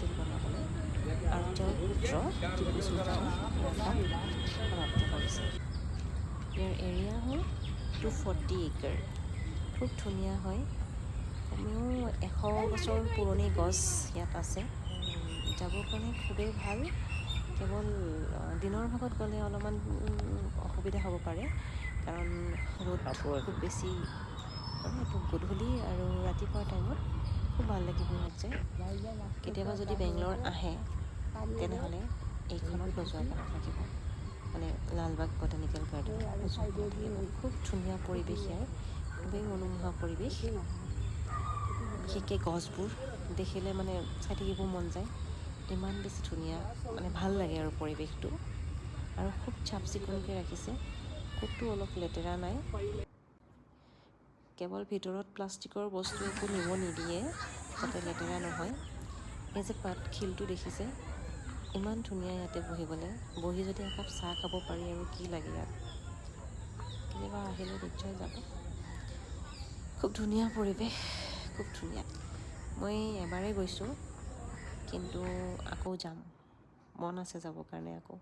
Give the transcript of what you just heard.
হৈছিল বনাবলৈ আৰু তেওঁৰ পুত্ৰ টিপু চুলতানে ইয়াৰ কাম সমাপ্ত কৰিছে। ইয়াৰ এৰিয়া হ'ল 240 একৰ। খুব ধুনীয়া হয়। কমেও 100 বছৰ পুৰণি গছ ইয়াত আছে। যাবৰ কাৰণে খুবেই ভাল। কেৱল দিনৰ ভাগত গ'লে অলপমান অসুবিধা হ'ব পাৰে, কাৰণ ৰ'দ খুব বেছি পৰে। এইটো গধূলি আৰু ৰাতিপুৱাৰ টাইমত খুব ভাল লাগিব ইয়াত যায়। কেতিয়াবা যদি বেংগলোৰ আহে তেনেহ'লে এইখনত নোযোৱাকৈ নাথাকিব, মানে লালবাগ বটানিকেল গাৰ্ডেনত নোযোৱাকৈ নাথাকিব। খুব ধুনীয়া পৰিৱেশ ইয়াৰ, খুবেই মনোমোহা পৰিৱেশ। বিশেষকৈ গছবোৰ দেখিলে মানে চাই থাকিব মন যায়, ইমান বেছি ধুনীয়া, মানে ভাল লাগে আৰু পৰিৱেশটো। আৰু খুব চাফ চিকুণকৈ ৰাখিছে, ক'তো অলপ লেতেৰা নাই। কেৱল ভিতৰত প্লাষ্টিকৰ বস্তু একো নিব নিদিয়ে যাতে লেতেৰা নহয়। এই যে পাতখিলটো দেখিছে, ইমান ধুনীয়া ইয়াতে বহিবলৈ। বহি যদি একাপ চাহ খাব পাৰি আৰু কি লাগে ইয়াত। কেতিয়াবা আহিলে নিশ্চয় যাব। খুব ধুনীয়া পৰিৱেশ, খুব ধুনীয়া। মই এবাৰেই গৈছোঁ, কিন্তু আকৌ যাম, মন আছে যাবৰ কাৰণে আকৌ।